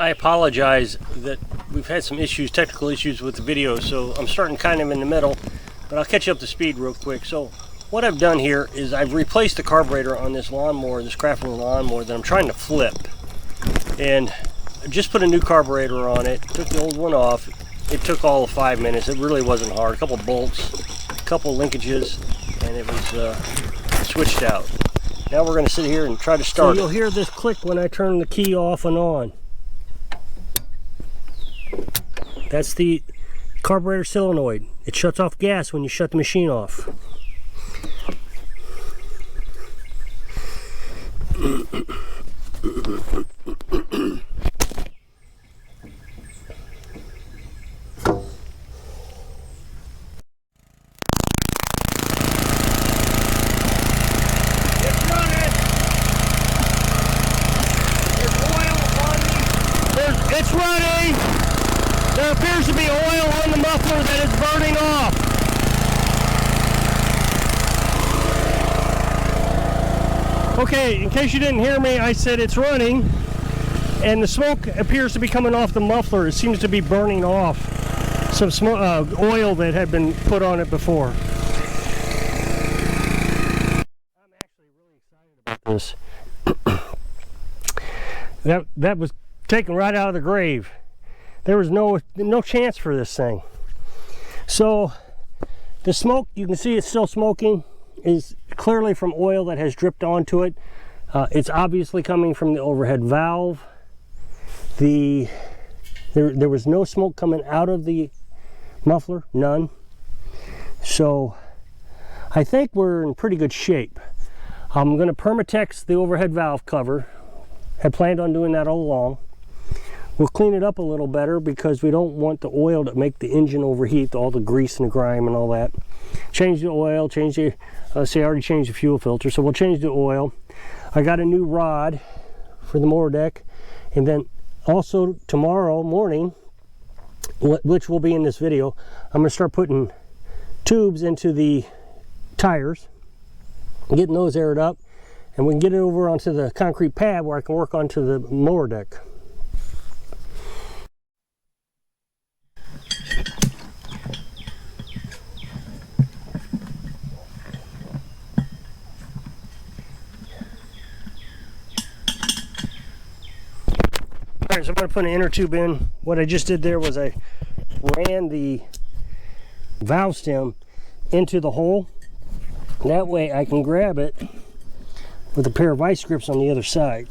I apologize that we've had some issues, technical issues with the video, so I'm starting kind of in the middle, but I'll catch you up to speed real quick. So what I've done here is I've replaced the carburetor on this lawnmower, this Craftsman lawnmower that I'm trying to flip. And I just put a new carburetor on it, took the old one off. It took all of 5 minutes. It really wasn't hard. A couple bolts, a couple linkages, and it was switched out. Now we're going to sit here and try to start. So you'll hear this click when I turn the key off and on. That's the carburetor solenoid. It shuts off gas when you shut the machine off. It's running. There appears to be oil on the muffler that is burning off. Okay, in case you didn't hear me, I said it's running, and the smoke appears to be coming off the muffler. It seems to be burning off some oil that had been put on it before. I'm actually really excited about this. That was taken right out of the grave. There was no chance for this thing. So the smoke, you can see it's still smoking, is clearly from oil that has dripped onto it. It's obviously coming from the overhead valve. There was no smoke coming out of the muffler, none. So I think we're in pretty good shape. I'm going to Permatex the overhead valve cover. Had planned on doing that all along. We'll clean it up a little better because we don't want the oil to make the engine overheat, all the grease and the grime and all that. Change the oil, change the, see I already changed the fuel filter, so we'll change the oil. I got a new rod for the mower deck, and then also tomorrow morning, which will be in this video, I'm going to start putting tubes into the tires, getting those aired up, and we can get it over onto the concrete pad where I can work onto the mower deck. Alright, so I'm going to put an inner tube in. What I just did there was I ran the valve stem into the hole. That way I can grab it with a pair of vice grips on the other side.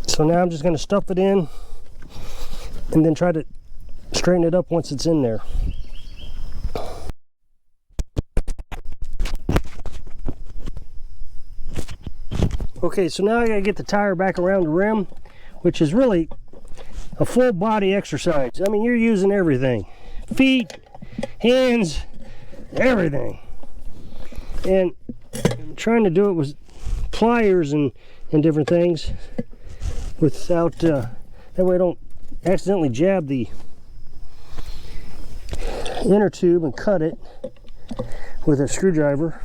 So now I'm just going to stuff it in and then try to straighten it up once it's in there. Okay, so now I gotta get the tire back around the rim, which is really a full body exercise. I mean, you're using everything. Feet, hands, everything. And I'm trying to do it with pliers and different things without, that way I don't accidentally jab the inner tube and cut it with a screwdriver.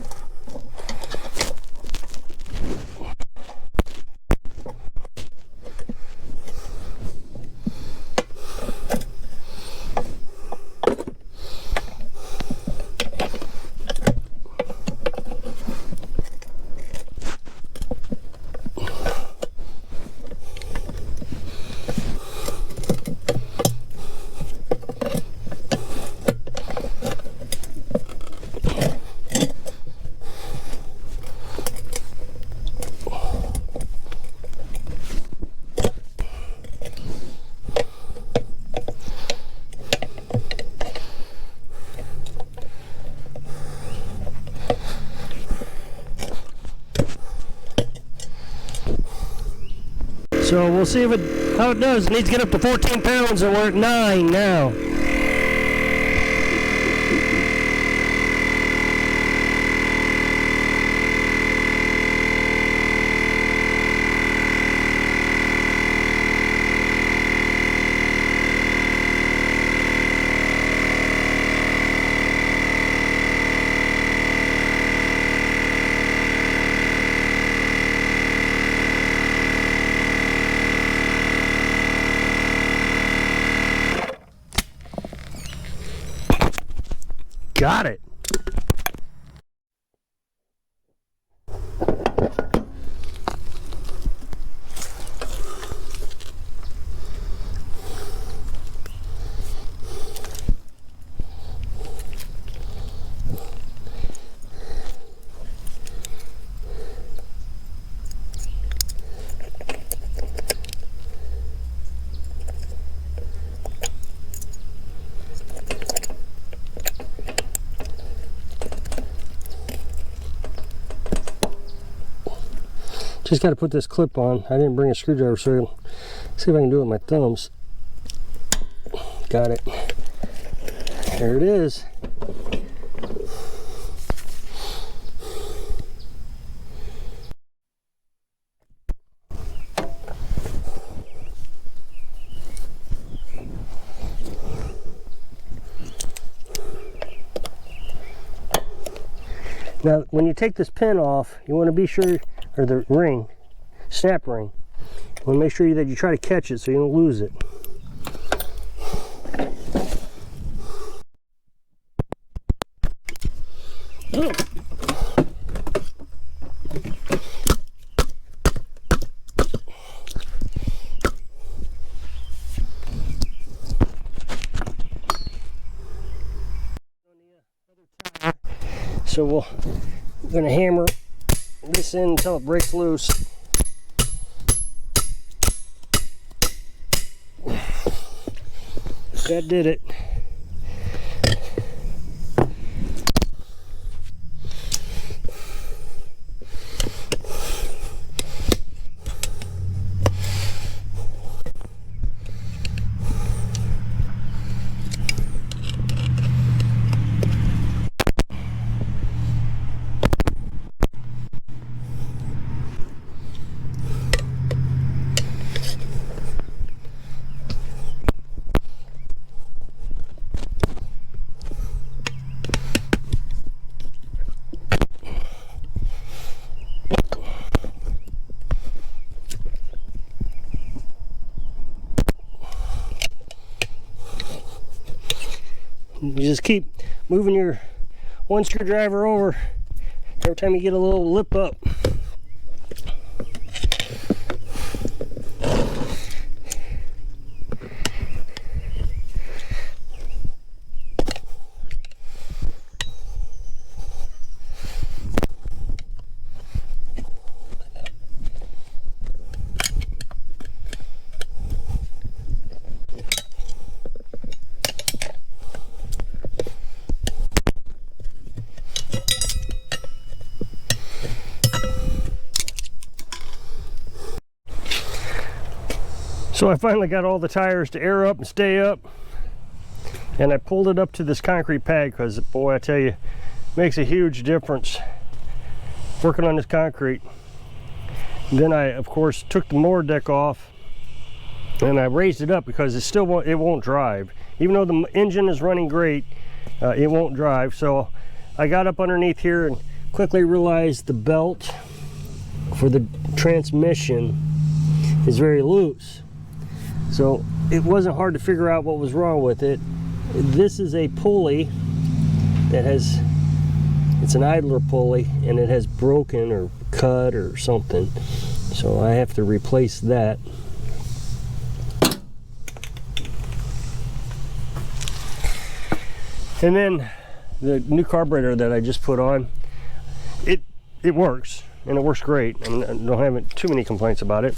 So we'll see how it does. It needs to get up to 14 pounds, and we're at 9 now. Got it. Just got to put this clip on. I didn't bring a screwdriver, so I'll see if I can do it with my thumbs. Got it. There it is. Now, when you take this pin off, you want to be sure, or the ring, snap ring, you want to make sure that you try to catch it so you don't lose it. Oh. So we're going to hammer this in until it breaks loose. That did it. You just keep moving your one screwdriver over every time you get a little lip up. So I finally got all the tires to air up and stay up, and I pulled it up to this concrete pad because, boy, I tell you, it makes a huge difference working on this concrete. And then I, of course, took the mower deck off and I raised it up because it still won't drive. Even though the engine is running great, it won't drive. So I got up underneath here and quickly realized the belt for the transmission is very loose. So it wasn't hard to figure out what was wrong with it. This is a pulley that has, it's an idler pulley, and it has broken or cut or something. So I have to replace that. And then the new carburetor that I just put on, it works, and it works great. I don't have too many complaints about it.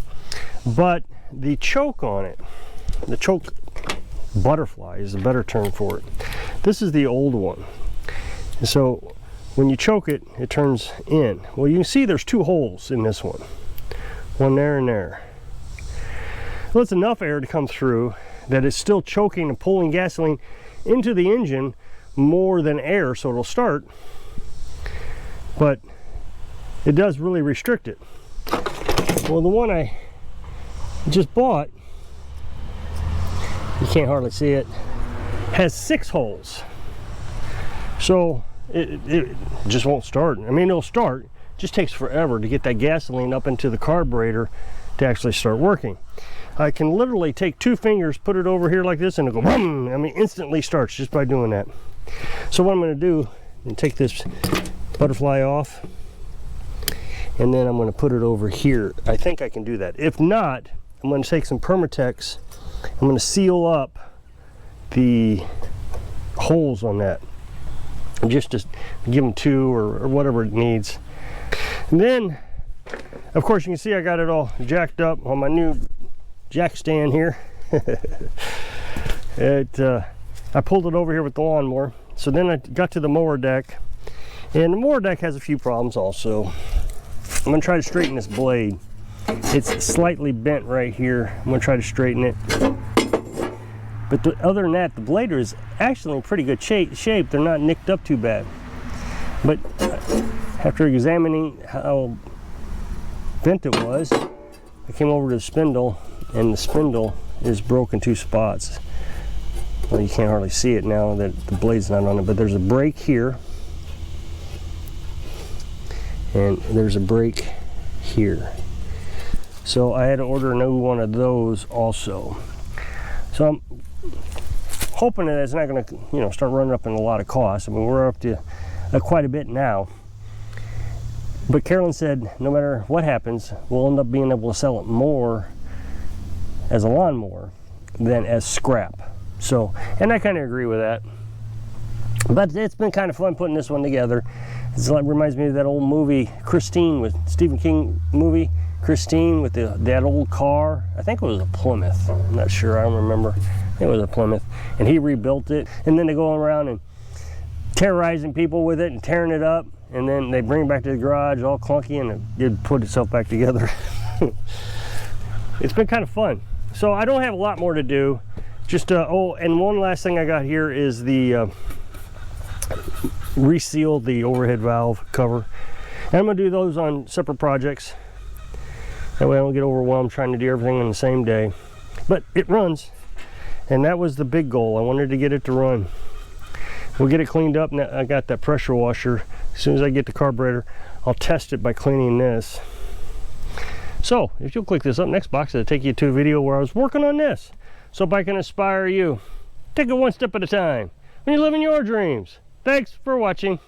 But the choke on it, the choke butterfly is a better term for it. This is the old one. And so when you choke it, it turns in. Well, you can see there's two holes in this one. One there and there. lets enough air to come through that it's still choking and pulling gasoline into the engine more than air, so it'll start, but it does really restrict it. Well, the one I just bought, you can't hardly see it, has 6 holes. So it just won't start. I mean, it'll start, it just takes forever to get that gasoline up into the carburetor to actually start working. I can literally take 2 fingers, put it over here like this, and it'll go boom. I mean, instantly starts just by doing that. So what I'm going to do is take this butterfly off, and then I'm going to put it over here. I think I can do that. If not, I'm going to take some Permatex. I'm going to seal up the holes on that, just to give them 2 or whatever it needs. And then, of course, you can see I got it all jacked up on my new jack stand here. I pulled it over here with the lawnmower. So then I got to the mower deck, and the mower deck has a few problems also. I'm going to try to straighten this blade. It's slightly bent right here. I'm going to try to straighten it. But other than that, the blade is actually in pretty good shape. They're not nicked up too bad. But after examining how bent it was, I came over to the spindle, and the spindle is broken 2 spots. Well, you can't hardly see it now that the blade's not on it, but there's a break here, and there's a break here. So I had to order a new one of those also. So I'm hoping that it's not going to, you know, start running up in a lot of costs. I mean, we're up to quite a bit now. But Carolyn said no matter what happens, we'll end up being able to sell it more as a lawnmower than as scrap. So, and I kind of agree with that. But it's been kind of fun putting this one together. It reminds me of that old movie, Christine, with Stephen King movie, Christine, with that old car. I think it was a Plymouth. I'm not sure, I don't remember. I think it was a Plymouth. And he rebuilt it. And then they go around and terrorizing people with it and tearing it up. And then they bring it back to the garage all clunky, and it put itself back together. It's been kind of fun. So I don't have a lot more to do. Just, oh, and one last thing I got here is the reseal the overhead valve cover. And I'm going to do those on separate projects. That way I don't get overwhelmed trying to do everything on the same day. But it runs, and that was the big goal. I wanted to get it to run. We'll get it cleaned up. Now I got that pressure washer. As soon as I get the carburetor, I'll test it by cleaning this. So if you'll click this up next box, it'll take you to a video where I was working on this. So if I can inspire you, take it one step at a time when you're living your dreams. Thanks for watching.